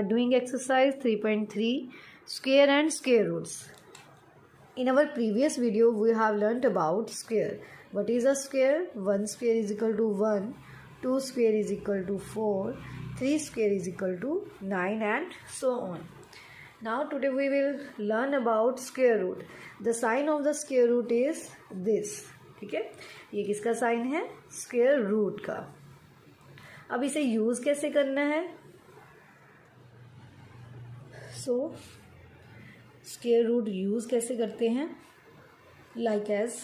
are doing exercise 3.3 square and square roots. In our previous video, we have learnt about square. What is a square? 1 square is equal to 1, 2 square is equal to 4, 3 square is equal to 9 and so on. Now today we will learn about square root. The sign of the square root is this. ठीक है, ये किसका sign है? Square root का. अब इसे use कैसे करना है? स्क्वायर रूट यूज कैसे करते हैं? Like as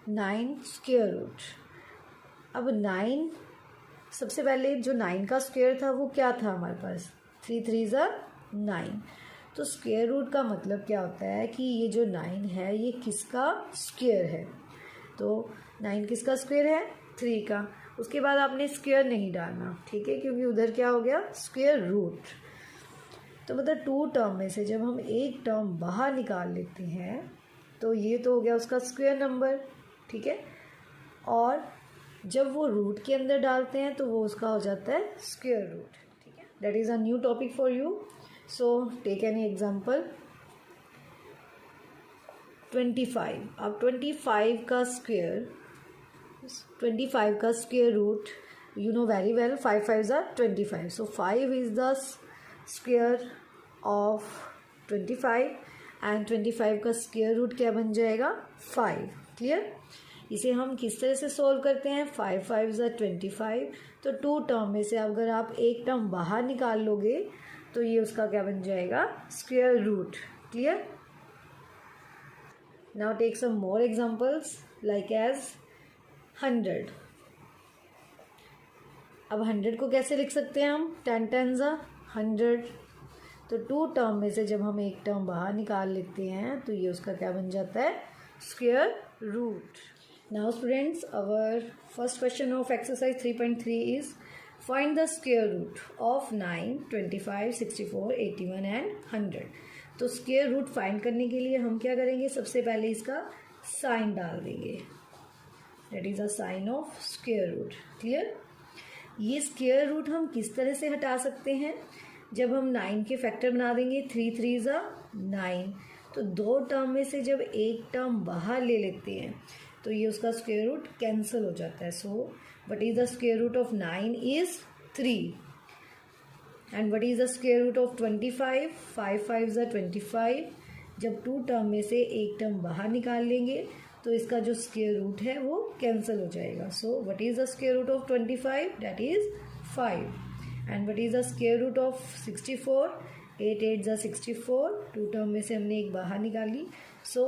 9 square root. अब 9, सबसे पहले जो 9 का स्क्वायर था वो क्या था हमारे पास? 3 3 ज़ा 9. तो स्क्वायर रूट का मतलब क्या होता है कि ये जो 9 है ये किसका स्क्वायर है? तो 9 किसका स्क्वायर है? 3 का. उसके बाद आपने स्क्वायर नहीं डालना, ठीक है, क्योंकि उधर क्या हो गया? Square root. तो मतलब 2 टर्म में से जब हम एक टर्म बाहर निकाल लेते हैं तो ये तो हो गया उसका स्क्वायर नंबर, ठीक है. और जब वो रूट के अंदर डालते हैं तो वो उसका हो जाता है स्क्वायर रूट, ठीक है. That is a new topic for you. So take any example. 25. अब 25 का square root you know very well. 5 5 ज़ा 25. So 5 is the square of 25 and 25 का स्क्वायर रूट क्या बन जाएगा? 5. क्लियर? इसे हम किस तरह से सॉल्व करते हैं? 5 5 ज़ा 25. तो 2 टर्म में से अगर आप एक टर्म बाहर निकाल लोगे तो ये उसका क्या बन जाएगा? Square root. Clear? Now take some more examples like as 100. अब 100 को कैसे लिख सकते हैं हम? 10 10 ज़ा 100. तो 2 टर्म में से जब हम एक टर्म बाहर निकाल लेते हैं तो ये उसका क्या बन जाता है? Square root. Now students, our first question of exercise 3.3 is find the square root of 9, 25, 64, 81 and 100. तो स्क्वायर रूट फाइंड करने के लिए हम क्या करेंगे? सबसे पहले इसका साइन डाल देंगे. That is a sign of square root. Clear? ये स्क्वायर रूट हम किस तरह से हटा सकते हैं? जब हम 9 के फैक्टर बना देंगे. 3 3 ज़ा 9. तो 2 टर्म में से जब एक टर्म बाहर ले लेते हैं तो ये उसका स्क्वायर रूट कैंसिल हो जाता है. So what is the square root of 9 is 3. And what is the square root of 25? 5 5 ज़ा 25. जब 2 टर्म में से एक टर्म बाहर निकाल लेंगे तो इसका जो स्क्वायर रूट है वो कैंसिल हो जाएगा. So what is the square root of 25? That is 5. And what is the square root of 64? 8 8 ज़ा 64. 2 टर्म में से हमने एक बाहर निकाली. So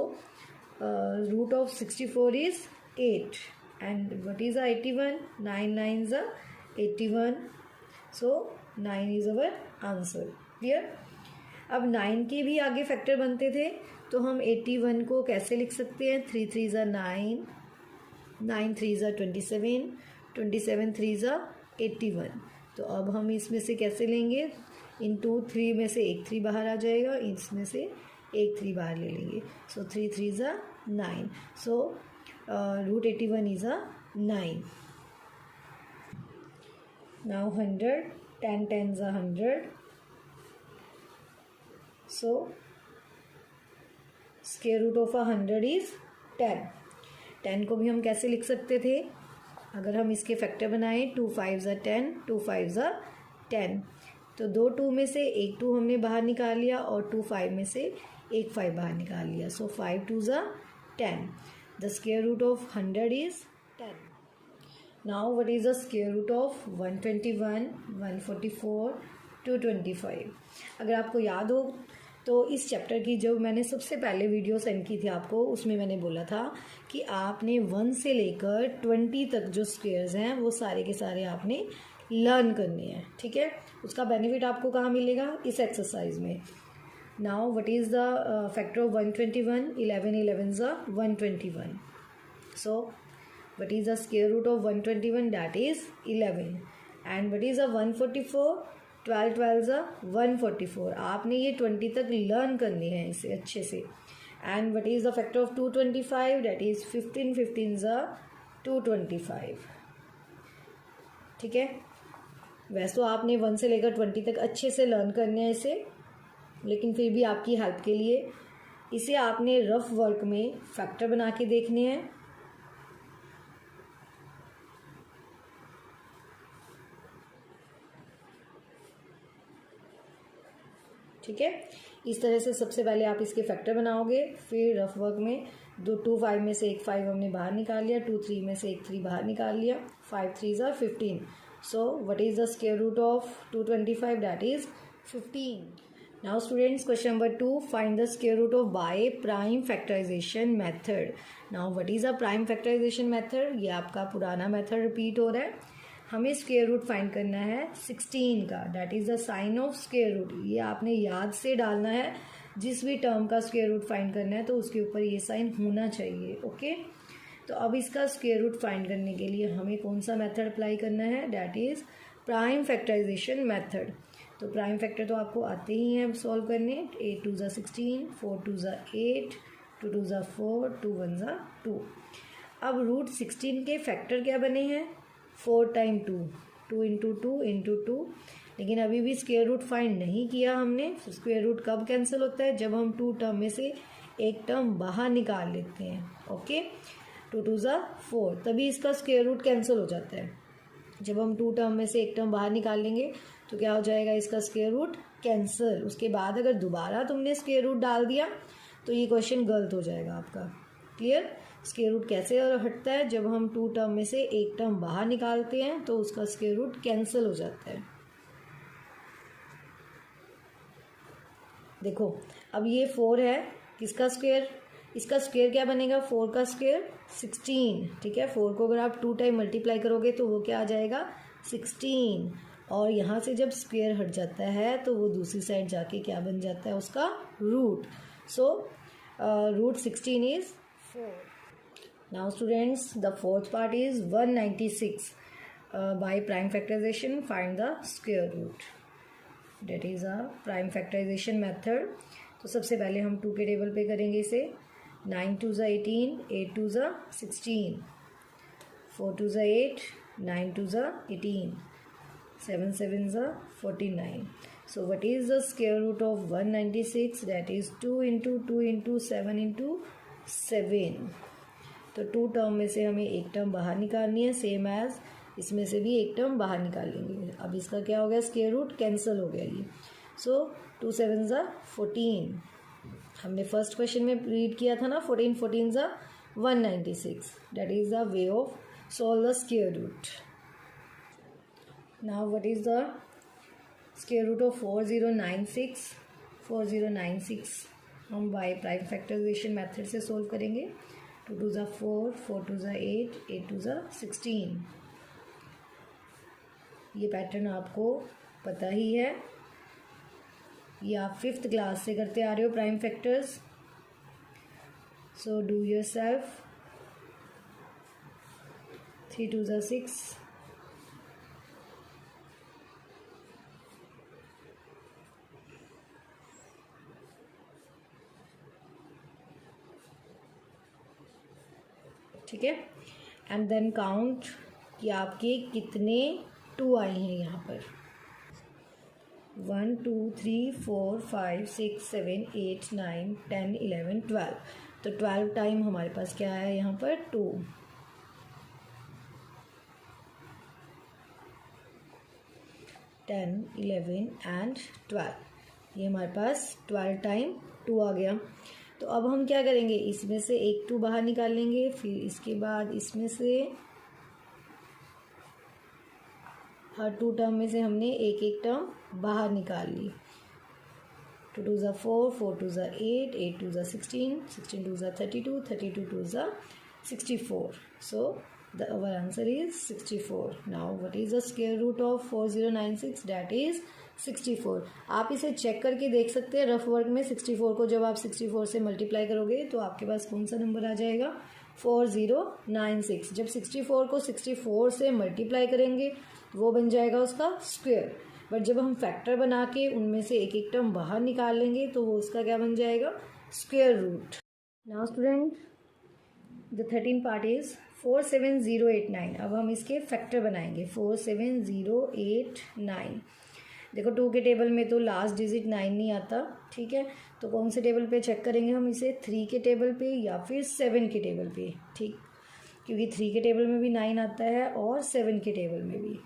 root of 64 is 8. And what is the 81? 9 9 ज़ा 81. So 9 is our answer. Clear? अब 9 के भी आगे फैक्टर बनते थे तो हम 81 को कैसे लिख सकते हैं? 3 3 ज़ा 9, 9 3 ज़ा 27, 27 3 ज़ा 81. तो अब हम इसमें से कैसे लेंगे? इन 2 3 में से एक 3 बाहर आ जाएगा, इसमें से एक 3 बाहर ले लेंगे. सो 3 3 ज़ा 9. So root 81 is a 9. Now 100. 10 10 ज़ा 100. So square root of 100 is 10. 10 को भी हम कैसे लिख सकते थे? अगर हम इसके फैक्टर बनाएं. 2 5 ज़ा 10, 2 5 ज़ा 10. तो 2 2 में से एक 2 हमने बाहर निकाल लिया और 2 5 में से एक 5 बाहर निकाल लिया. सो 5 2 ज़ा 10. The square root of 100 is 10. Now what is the square root of 121, 144, 225? अगर आपको याद हो तो इस चैप्टर की जो मैंने सबसे पहले वीडियो सेंड की थी आपको, उसमें मैंने बोला था कि आपने 1 से लेकर 20 तक जो स्क्वेयर्स हैं वो सारे के सारे आपने लर्न करने हैं. ठीक है? उसका बेनिफिट आपको कहाँ मिलेगा? इस एक्सरसाइज में. Now what is the factor of 121? 11 11 ज़ा 121. So what is the square root of 121? That is 11. And what is the 144? 12 12 ज़ा 144. आपने ये 20 तक लर्न करनी है इसे अच्छे से. And what is the factor of 225? That is 15 15 ज़ा 225. ठीक है? वैसे तो आपने 1 से लेकर 20 तक अच्छे से लर्न करने हैं इसे, लेकिन फिर भी आपकी हेल्प के लिए इसे आपने रफ वर्क में फैक्टर बना के देखने हैं। ठीक है, इस तरह से सबसे पहले आप इसके फैक्टर बनाओगे, फिर रफ वर्क में 2 5 में से एक 5 हमने बाहर निकाल लिया, 2 3 में से एक 3 बाहर निकाल लिया, 5 3s are 15. So what is the square root of 225? That is 15. Now students, question number 2, find the square root of by prime factorization method. Now what is a prime factorization method? ये आपका पुराना method repeat हो रहा है। हमें square root find करना है 16 का, that is the sign of square root. ये आपने याद से डालना है, जिस भी टर्म का स्क्वायर रूट फाइंड करना है तो उसके ऊपर ये साइन होना चाहिए। ओके, तो अब इसका स्क्वायर रूट फाइंड करने के लिए हमें कौन सा मेथड अप्लाई करना है? That is prime factorization method. तो प्राइम फैक्टर तो आपको आते ही हैं सॉल्व करने। 8 2 16, 4 2 8, 2 2 4, 2 1 2। अब रूट 16 के फैक्टर क्या बने हैं? 4 टाइम 2, 2 इंटू 2 इंटू 2। लेकिन अभी भी स्क्वायर रूट फाइंड नहीं किया हमने। स्क्वायर रूट कब कैंसिल होता है? जब हम 2 टर्म में से एक टर्म बाहर निकाल लेते हैं। ओके, 2 2 4, तभी इसका स्क्वायर रूट कैंसिल हो जाता है। जब हम 2 टर्म में से एक टर्म बाहर निकाल लेंगे तो क्या हो जाएगा? इसका स्क्वायर रूट कैंसिल। उसके बाद अगर दोबारा तुमने स्क्वायर रूट डाल दिया तो ये क्वेश्चन गलत हो जाएगा आपका। क्लियर? स्क्वायर रूट कैसे हटता है? जब हम 2 टर्म में से एक टर्म बाहर निकालते हैं तो उसका स्क्वायर रूट कैंसिल हो जाता है। देखो, अब ये 4 है, किसका स्क्वायर? इसका स्क्वायर क्या बनेगा? 4 का स्क्वायर 16। ठीक है, 4 को अगर आप 2 टाइम मल्टीप्लाई करोगे तो वो क्या आ जाएगा? 16। और यहाँ से जब स्क्वायर हट जाता है तो वो दूसरी साइड जाके क्या बन जाता है? उसका रूट। So root 16 is 4. Now students, the fourth part is 196. By prime factorization, find the square root. That is a prime factorization method. तो सबसे पहले हम 2 के टेबल पे करेंगे इसे। 9 2 18, 8 2 16, 4 2 8, 9 2 18, 7 7 49. So what is the square root of 196? That is 2 into 2 into 7 into 7. तो 2 term में से हमें एक टर्म बाहर निकालनी है, सेम एज इसमें से भी एक टर्म बाहर निकाल लेंगे। अब इसका क्या हो गया? स्क्वायर रूट कैंसिल हो गया ये। सो 2 7 14। हमने फर्स्ट क्वेश्चन में रीड किया था ना, 14 14 196। That is the way of solve the square root. Now what is the square root of 4096? 4096 हम बाय प्राइम फैक्टराइजेशन मेथड से सोल्व करेंगे। 2 2 4, 4 2 8, 8 2 16। ये पैटर्न आपको पता ही है, ये आप 5th क्लास से करते आ रहे हो prime factors. So do your self. 3 2 6, ठीक है, एंड देन काउंट कि आपके कितने 2 आए हैं यहाँ पर। 1 2 3 4 5 6 7 8 9 10 11 12। तो 12 टाइम हमारे पास क्या है यहाँ पर? 2। 10 11 एंड 12। ये हमारे पास 12 टाइम 2 आ गया। तो अब हम क्या करेंगे? इसमें से एक 2 बाहर निकाल लेंगे, फिर इसके बाद इसमें से हर 2 टर्म में से हमने एक एक टर्म बाहर निकाल ली। 2 2 4, 4 2 8, 8 2 16, 16 2 32, 32 2 64. So our answer is 64. Now what is the square root of 4096? That is 64. आप इसे चेक करके देख सकते हैं रफ वर्क में। 64 को जब आप 64 से मल्टीप्लाई करोगे तो आपके पास कौन सा नंबर आ जाएगा? 4096। जब 64 को 64 से मल्टीप्लाई करेंगे वो बन जाएगा उसका स्क्वायर। बट जब हम फैक्टर बना के उनमें से एक एक टर्म बाहर निकाल लेंगे तो वो उसका क्या बन जाएगा? Square root. Now student, the 13 part is 47089। अब हम इसके फैक्टर बनाएंगे। 47089। देखो 2 के टेबल में तो लास्ट डिजिट 9 नहीं आता, ठीक है। तो कौन से टेबल पे चेक करेंगे हम इसे, 3 के टेबल पे या फिर 7 के टेबल पे, ठीक, क्योंकि 3 के टेबल में भी 9 आता है और 7 के टेबल में भी।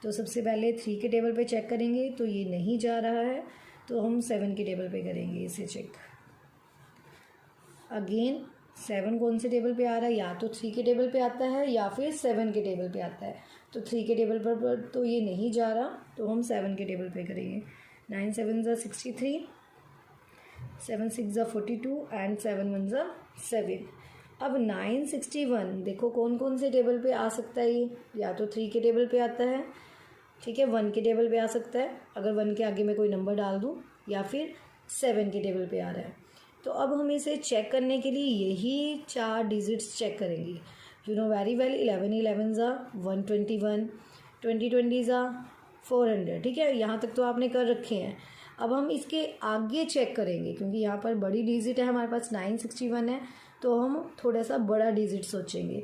तो सबसे पहले 3 के टेबल पे चेक करेंगे, तो ये नहीं जा रहा है, तो हम 7 के टेबल पे करेंगे इसे चेक। अगेन 7 कौन से टेबल पे आ रहा है, या तो 3 के टेबल पे आता है या फिर 7 के टेबल पे आता है। तो 3 के टेबल पर तो ये नहीं जा रहा, तो हम 7 के टेबल पे करेंगे। 9 7 ज़ा 63, 7 6 ज़ा 42 एंड 7 1 ज़ा 7। अब 961 देखो कौन कौन से टेबल पे आ सकता है ये, या तो 3 के टेबल पे आता है, ठीक है, 1 के टेबल पे आ सकता है अगर 1 के आगे मैं कोई नंबर डाल दूँ, या फिर 7 के टेबल पे आ रहा है। तो अब हम इसे चेक करने के लिए यही 4 डिजिट्स चेक करेंगे। यू नो वेरी वेल, 11 11 ज़ा 121, 20 20 ज़ा 400, ठीक है, यहाँ तक तो आपने कर रखे हैं। अब हम इसके आगे चेक करेंगे, क्योंकि यहाँ पर बड़ी डिजिट है हमारे पास 961 है, तो हम थोड़ा सा बड़ा डिजिट सोचेंगे।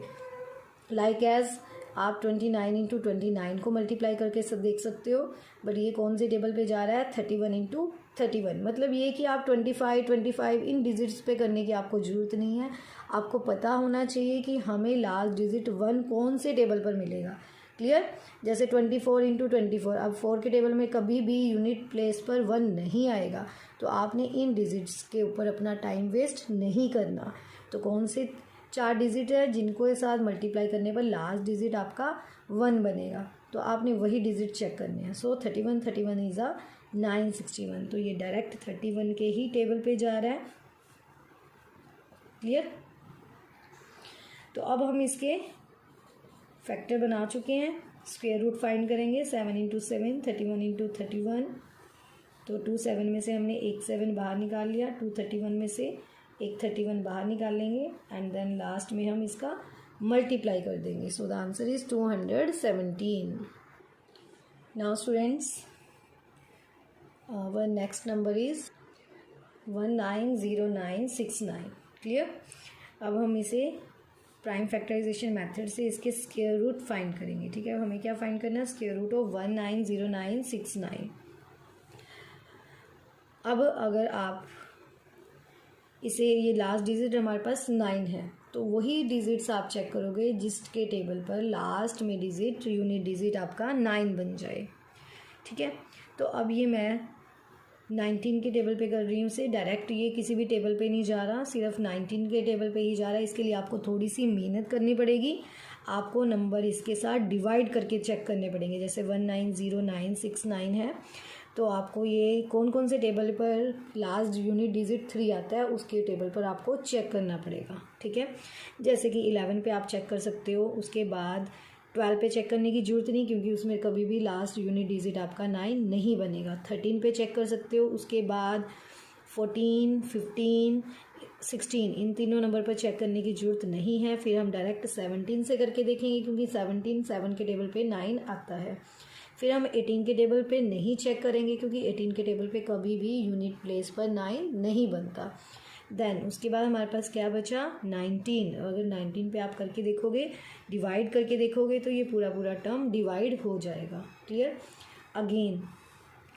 लाइक एज आप 29 इंटू 29 को मल्टीप्लाई करके सब देख सकते हो, बट ये कौन से टेबल पे जा रहा है, 31 इंटू 31। मतलब ये कि आप 25 इन डिजिट्स पे करने की आपको ज़रूरत नहीं है। आपको पता होना चाहिए कि हमें लास्ट डिजिट 1 कौन से टेबल पर मिलेगा। क्लियर। जैसे 24 इंटू 24, अब 4 के टेबल में कभी भी यूनिट प्लेस पर 1 नहीं आएगा, तो आपने इन डिजिट्स के ऊपर अपना टाइम वेस्ट नहीं करना। तो कौन से 4 डिजिट है जिनको साथ मल्टीप्लाई करने पर लास्ट डिजिट आपका 1 बनेगा, तो आपने वही डिजिट चेक करने हैं। सो 31 इज़ अ 961, तो ये डायरेक्ट 31 के ही टेबल पे जा रहा है। क्लियर। तो अब हम इसके फैक्टर बना चुके हैं, स्क्वायर रूट फाइंड करेंगे। 7 इंटू 7, 31 इंटू 31, तो 2 7 में से हमने एक 7 बाहर निकाल लिया, 2 31 में से एक 31 बाहर निकाल लेंगे, एंड देन लास्ट में हम इसका मल्टीप्लाई कर देंगे। So the answer is 217। Now students, our next number is 190969। Clear. अब हम इसे प्राइम फैक्टराइजेशन मेथड से इसके स्क्वायर रूट फाइंड करेंगे, ठीक है। हमें क्या फाइंड करना है, स्क्वायर रूट ऑफ 190969। अब अगर आप इसे, ये लास्ट डिजिट हमारे पास 9 है, तो वही डिजिट्स आप चेक करोगे जिसके टेबल पर लास्ट में डिजिट, यूनिट डिजिट आपका 9 बन जाए, ठीक है। तो अब ये मैं 19 के टेबल पे कर रही हूँ इसे डायरेक्ट, ये किसी भी टेबल पे नहीं जा रहा, सिर्फ 19 के टेबल पे ही जा रहा है। इसके लिए आपको थोड़ी सी मेहनत करनी पड़ेगी, आपको नंबर इसके साथ डिवाइड करके चेक करने पड़ेंगे। जैसे 190969 है, तो आपको ये कौन कौन से टेबल पर लास्ट यूनिट डिजिट 3 आता है, उसके टेबल पर आपको चेक करना पड़ेगा, ठीक है। जैसे कि 11 पे आप चेक कर सकते हो, उसके बाद 12 पे चेक करने की जरूरत नहीं, क्योंकि उसमें कभी भी लास्ट यूनिट डिजिट आपका 9 नहीं बनेगा। 13 पे चेक कर सकते हो, उसके बाद 14 15 16 इन तीनों नंबर पर चेक करने की ज़रूरत नहीं है। फिर हम डायरेक्ट 17 से करके देखेंगे, क्योंकि 17 7 के टेबल पे 9 आता है। फिर हम 18 के टेबल पे नहीं चेक करेंगे, क्योंकि 18 के टेबल पे कभी भी यूनिट प्लेस पर 9 नहीं बनता। देन उसके बाद हमारे पास क्या बचा, 19। अगर 19 पे आप करके देखोगे, डिवाइड करके देखोगे, तो ये पूरा पूरा टर्म डिवाइड हो जाएगा। क्लियर। अगेन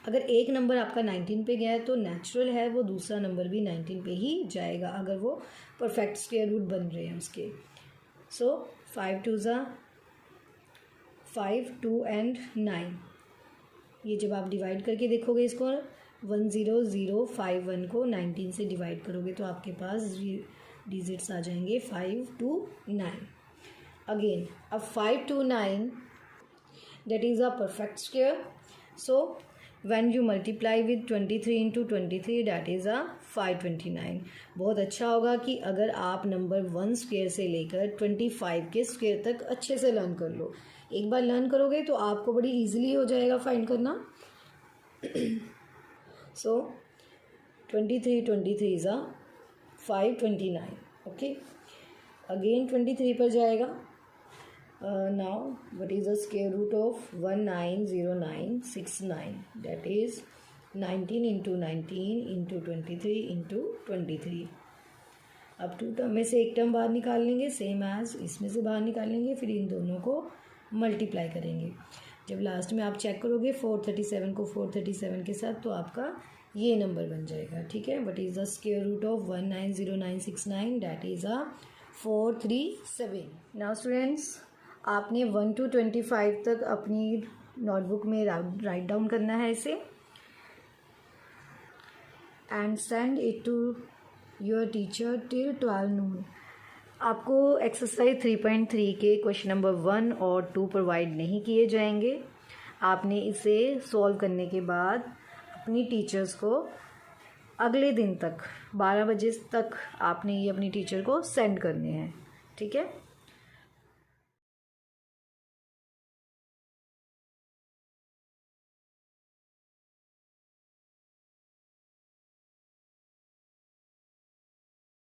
अगर एक नंबर आपका 19 पे गया है, तो नेचुरल है वो दूसरा नंबर भी 19 पे ही जाएगा, अगर वो परफेक्ट स्क्वायर रूट बन रहे हैं उसके। सो 5 2 ज़ा 5, 2 एंड 9, ये जब आप डिवाइड करके देखोगे इसको, 10051 को 19 से डिवाइड करोगे, तो आपके पास डिजिट्स आ जाएंगे 5 2 9। अगेन अब 5 2 9 that is a perfect square. So when you multiply with 23 into 23 that is अ 529। बहुत अच्छा होगा कि अगर आप नंबर 1 स्क्वायर से लेकर 25 के स्क्वायर तक अच्छे से लर्न कर लो। एक बार लर्न करोगे तो आपको बड़ी इजीली हो जाएगा फाइंड करना। So 23 is a 529. Okay, again 23 पर जाएगा। Now what is the square root of 190969? That is 19 into 19 into 23 into 23. अब 2 टर्म में से एक टर्म बाहर निकाल लेंगे, सेम एज इसमें से बाहर निकालेंगे, फिर इन दोनों को मल्टीप्लाई करेंगे। जब लास्ट में आप चेक करोगे 437 को 437 के साथ, तो आपका ये नंबर बन जाएगा। ठीक है, what is the square root of 190969? That is 437। Now students, आपने 1 to 25 तक अपनी नोटबुक में राइट डाउन करना है इसे, and send it to your teacher till 12 noon। आपको एक्सरसाइज 3.3 के क्वेश्चन नंबर 1 और 2 प्रोवाइड नहीं किए जाएंगे। आपने इसे सॉल्व करने के बाद अपनी टीचर्स को अगले दिन तक 12 बजे तक आपने ये अपनी टीचर को सेंड करने हैं। ठीक है।